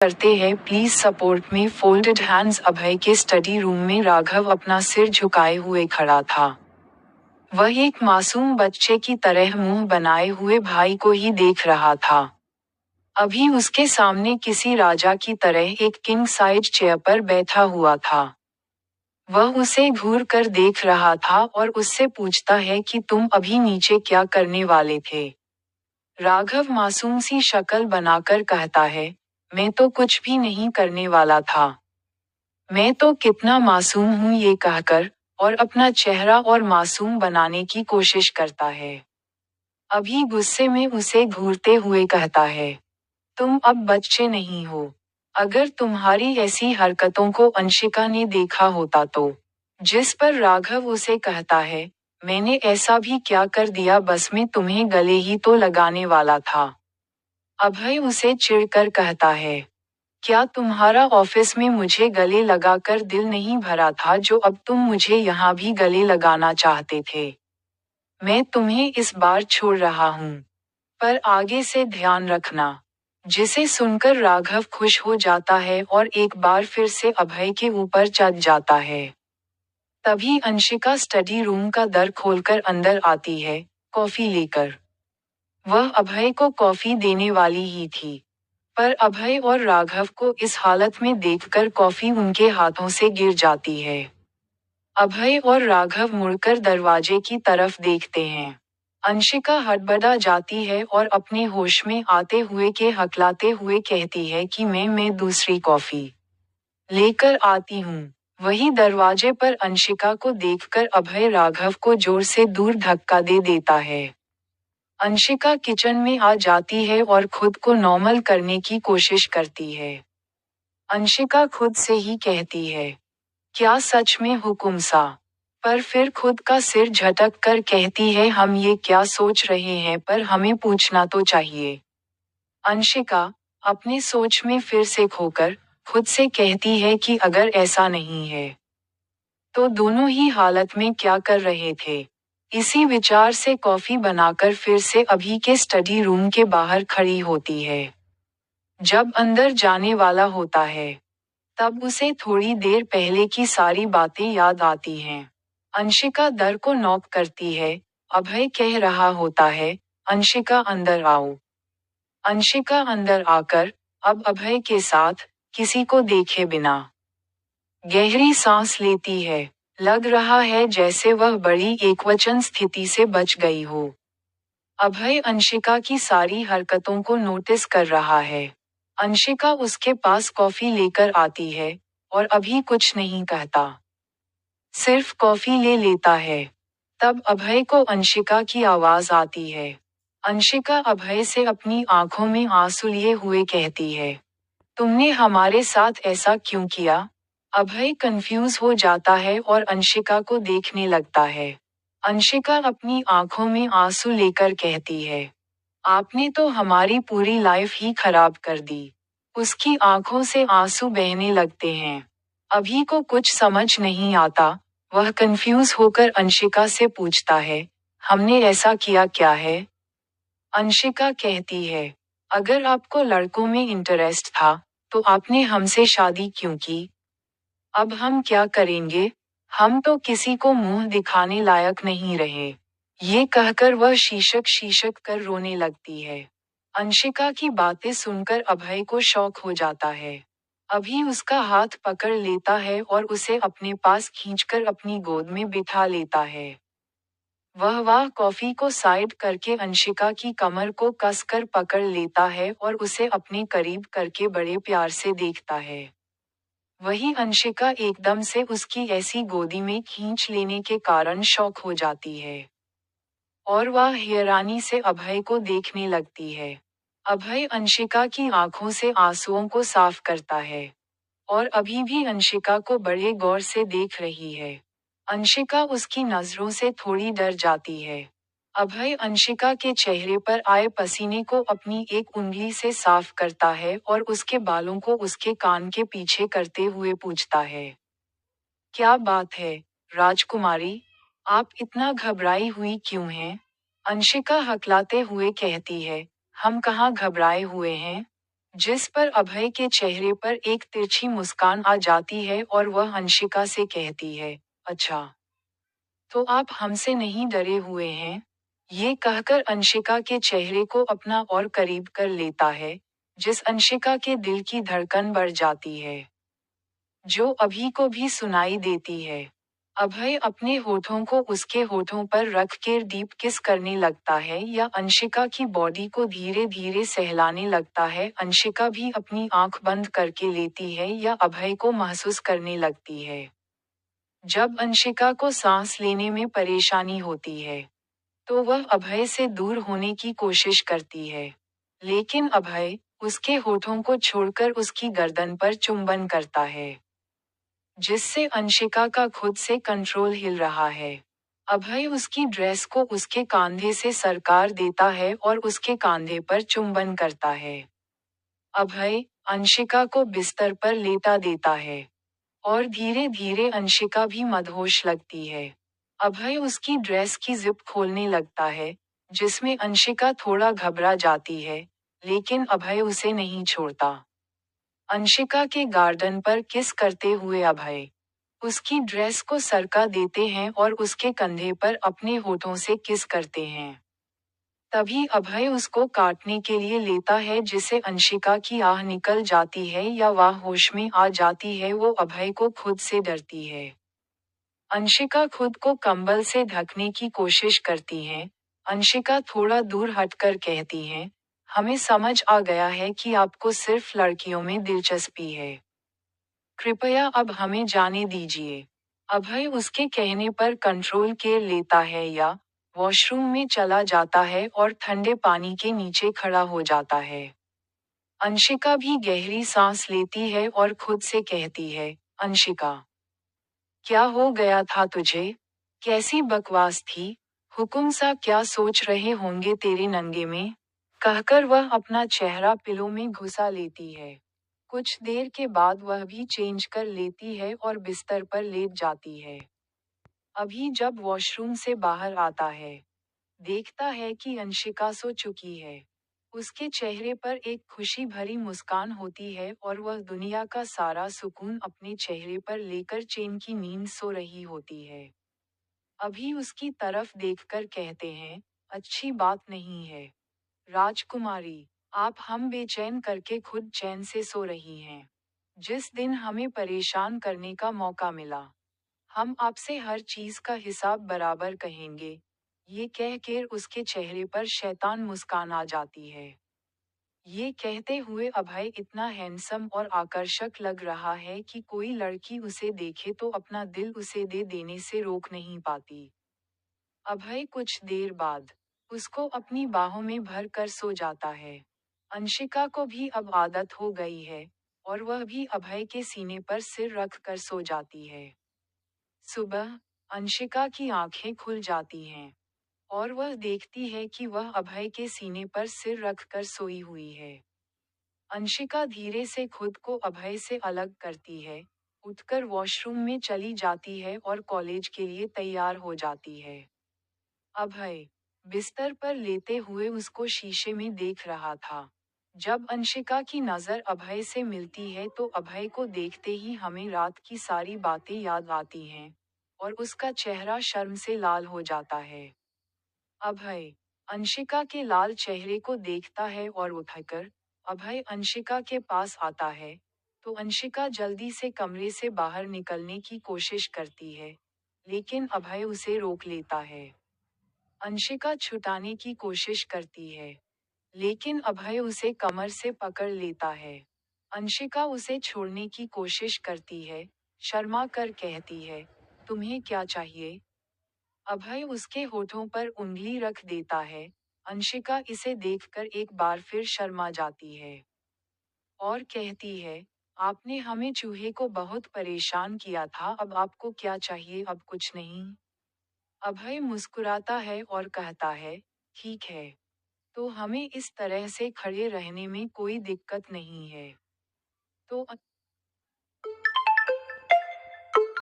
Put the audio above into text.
करते हैं please support में फोल्डेड हैंड्स। अभय के स्टडी रूम में राघव अपना सिर झुकाए हुए खड़ा था। वह एक मासूम बच्चे की तरह मुंह बनाए हुए भाई को ही देख रहा था। अभी उसके सामने किसी राजा की तरह एक किंग साइज चेयर पर बैठा हुआ था। वह उसे घूर कर देख रहा था और उससे पूछता है कि तुम अभी नीचे क्या करने वाले थे। राघव मासूम सी शक्ल बनाकर कहता है, मैं तो कुछ भी नहीं करने वाला था। मैं तो कितना मासूम हूँ ये कहकर, और अपना चेहरा और मासूम बनाने की कोशिश करता है। अभी गुस्से में उसे घूरते हुए कहता है, तुम अब बच्चे नहीं हो। अगर तुम्हारी ऐसी हरकतों को अंशिका ने देखा होता तो। जिस पर राघव उसे कहता है, मैंने ऐसा भी क्या कर दिया बस मैं तुम्हें गले ही तो लगाने वाला था। अभय उसे चिढ़कर कहता है, क्या तुम्हारा ऑफिस में मुझे गले लगाकर दिल नहीं भरा था जो अब तुम मुझे यहाँ भी गले लगाना चाहते थे। मैं तुम्हें इस बार छोड़ रहा हूँ, पर आगे से ध्यान रखना। जिसे सुनकर राघव खुश हो जाता है और एक बार फिर से अभय के ऊपर चढ़ जाता है। तभी अंशिका स्टडी रूम का दर खोलकर अंदर आती है, कॉफी लेकर। वह अभय को कॉफी देने वाली ही थी, पर अभय और राघव को इस हालत में देखकर कॉफी उनके हाथों से गिर जाती है। अभय और राघव मुड़कर दरवाजे की तरफ देखते हैं। अंशिका हड़बड़ा जाती है और अपने होश में आते हुए के हकलाते हुए कहती है कि मैं दूसरी कॉफी लेकर आती हूँ। वही दरवाजे पर अंशिका को देखकर अभय राघव को जोर से दूर धक्का दे देता है। अंशिका किचन में आ जाती है और खुद को नॉर्मल करने की कोशिश करती है। अंशिका खुद से ही कहती है, क्या सच में हुकुम सा? पर फिर खुद का सिर झटक कर कहती है, हम ये क्या सोच रहे हैं पर हमें पूछना तो चाहिए। अंशिका, अपनी सोच में फिर से खोकर, खुद से कहती है कि अगर ऐसा नहीं है, तो दोनों ही हालत में क्या कर रहे थे। इसी विचार से कॉफी बनाकर फिर से अभी के स्टडी रूम के बाहर खड़ी होती है। जब अंदर जाने वाला होता है, तब उसे थोड़ी देर पहले की सारी बातें याद आती हैं। अंशिका दर को नॉक करती है, अभय कह रहा होता है, अंशिका अंदर आओ। अंशिका अंदर आकर, अब अभय के साथ, किसी को देखे बिना गहरी सांस लेती है। लग रहा है जैसे वह बड़ी एकवचन स्थिति से बच गई हो। अभय अंशिका की सारी हरकतों को नोटिस कर रहा है। अंशिका उसके पास कॉफी लेकर आती है, और अभी कुछ नहीं कहता। सिर्फ कॉफी ले लेता है। तब अभय को अंशिका की आवाज आती है। अंशिका अभय से अपनी आंखों में आंसू लिए हुए कहती है, तुमने हमारे साथ ऐसा क्यों किया? अभय कंफ्यूज हो जाता है और अंशिका को देखने लगता है। अंशिका अपनी आंखों में आंसू लेकर कहती है, आपने तो हमारी पूरी लाइफ ही खराब कर दी। उसकी आंखों से आंसू बहने लगते हैं। अभी को कुछ समझ नहीं आता, वह कंफ्यूज होकर अंशिका से पूछता है, हमने ऐसा किया क्या है? अंशिका कहती है, अगर आपको लड़कों में इंटरेस्ट था, तो आपने हमसे शादी क्यों की? अब हम क्या करेंगे? हम तो किसी को मुंह दिखाने लायक नहीं रहे। ये कहकर वह शीशक कर रोने लगती है। अंशिका की बातें सुनकर अभय को शौक हो जाता है। अभी उसका हाथ पकड़ लेता है और उसे अपने पास खींचकर अपनी गोद में बिठा लेता है। वह कॉफी को साइड करके अंशिका की कमर को कसकर पकड़ लेता है और उसे अपने करीब करके बड़े प्यार से देखता है। वही अंशिका एकदम से उसकी ऐसी गोदी में खींच लेने के कारण शॉक हो जाती है, और वह हैरानी से अभय को देखने लगती है। अभय अंशिका की आंखों से आंसुओं को साफ करता है, और अभी भी अंशिका को बड़े गौर से देख रही है। अंशिका उसकी नजरों से थोड़ी डर जाती है। अभय अंशिका के चेहरे पर आए पसीने को अपनी एक उंगली से साफ करता है और उसके बालों को उसके कान के पीछे करते हुए पूछता है, क्या बात है, राजकुमारी? आप इतना घबराई हुई क्यों हैं? अंशिका हकलाते हुए कहती है, हम कहाँ घबराए हुए हैं? जिस पर अभय के चेहरे पर एक तिरछी मुस्कान आ जाती है और वह अंशिका से कहती है, अच्छा, तो आप हमसे नहीं डरे हुए हैं? ये कहकर अंशिका के चेहरे को अपना और करीब कर लेता है, जिस अंशिका के दिल की धड़कन बढ़ जाती है, जो अभी को भी सुनाई देती है। अभय अपने होठों को उसके होठों पर रख कर डीप किस करने लगता है या अंशिका की बॉडी को धीरे धीरे सहलाने लगता है। अंशिका भी अपनी आंख बंद करके लेती है या अभय को महसूस करने लगती है। जब अंशिका को सांस लेने में परेशानी होती है, तो वह अभय से दूर होने की कोशिश करती है। लेकिन अभय, उसके होठों को छोड़कर उसकी गर्दन पर चुंबन करता है, जिससे अंशिका का खुद से कंट्रोल हिल रहा है। अभय उसकी ड्रेस को उसके कांधे से सरकार देता है और उसके कांधे पर चुंबन करता है। अभय, अंशिका को बिस्तर पर लेटा देता है और धीरे धीरे अंशिका भी मदहोश लगती है। अभय उसकी ड्रेस की जिप खोलने लगता है, जिसमें अंशिका थोड़ा घबरा जाती है, लेकिन अभय उसे नहीं छोड़ता। अंशिका के गार्डन पर किस करते हुए अभय उसकी ड्रेस को सरका देते हैं और उसके कंधे पर अपने होठों से किस करते हैं। तभी अभय उसको काटने के लिए लेता है, जिसे अंशिका की आह निकल जाती है या वह होश में आ जाती है। वो अभय को खुद से डरती है। अंशिका खुद को कंबल से ढकने की कोशिश करती है। अंशिका थोड़ा दूर हटकर कहती है, हमें समझ आ गया है कि आपको सिर्फ लड़कियों में दिलचस्पी है। कृपया अब हमें जाने दीजिए। अभय उसके कहने पर कंट्रोल कर लेता है या वॉशरूम में चला जाता है और ठंडे पानी के नीचे खड़ा हो जाता है। अंशिका भी गहरी सांस लेती है और खुद से कहती है, अंशिका, क्या हो गया था तुझे? कैसी बकवास थी? हुकुम सा क्या सोच रहे होंगे तेरे नंगे में? कहकर वह अपना चेहरा पिलो में घुसा लेती है। कुछ देर के बाद वह भी चेंज कर लेती है और बिस्तर पर लेट जाती है। अभी जब वॉशरूम से बाहर आता है, देखता है कि अंशिका सो चुकी है। उसके चेहरे पर एक खुशी भरी मुस्कान होती है और वह दुनिया का सारा सुकून अपने चेहरे पर लेकर चैन की नींद सो रही होती है। अभी उसकी तरफ देखकर कहते हैं, अच्छी बात नहीं है, राजकुमारी, आप हम बेचैन करके खुद चैन से सो रही हैं। जिस दिन हमें परेशान करने का मौका मिला, हम आपसे हर चीज का हिसाब बराबर कहेंगे। ये कह कर उसके चेहरे पर शैतान मुस्कान आ जाती है। ये कहते हुए अभय इतना हैंडसम और आकर्षक लग रहा है कि कोई लड़की उसे देखे तो अपना दिल उसे दे देने से रोक नहीं पाती। अभय कुछ देर बाद उसको अपनी बाहों में भर कर सो जाता है। अंशिका को भी अब आदत हो गई है और वह भी अभय के सीने पर सिर रख कर सो जाती है। सुबह अंशिका की आंखें खुल जाती हैं और वह देखती है कि वह अभय के सीने पर सिर रख कर सोई हुई है। अंशिका धीरे से खुद को अभय से अलग करती है, उठकर वॉशरूम में चली जाती है और कॉलेज के लिए तैयार हो जाती है। अभय बिस्तर पर लेटे हुए उसको शीशे में देख रहा था। जब अंशिका की नजर अभय से मिलती है तो अभय को देखते ही हमें रात की सारी बातें याद आती हैं और उसका चेहरा शर्म से लाल हो जाता है। अभय अंशिका के लाल चेहरे को देखता है और उठकर अभय अंशिका के पास आता है, तो अंशिका जल्दी से कमरे से बाहर निकलने की कोशिश करती है, लेकिन अभय उसे रोक लेता है। अंशिका छुटाने की कोशिश करती है, लेकिन अभय उसे कमर से पकड़ लेता है। अंशिका उसे छोड़ने की कोशिश करती है, शर्मा कर कहती है, तुम्हें क्या चाहिए? अभय उसके होठों पर उंगली रख देता है। अंशिका इसे देखकर एक बार फिर शर्मा जाती है और कहती है, आपने हमें चूहे को बहुत परेशान किया था, अब आपको क्या चाहिए? अब कुछ नहीं। अभय मुस्कुराता है और कहता है, ठीक है, तो हमें इस तरह से खड़े रहने में कोई दिक्कत नहीं है। तो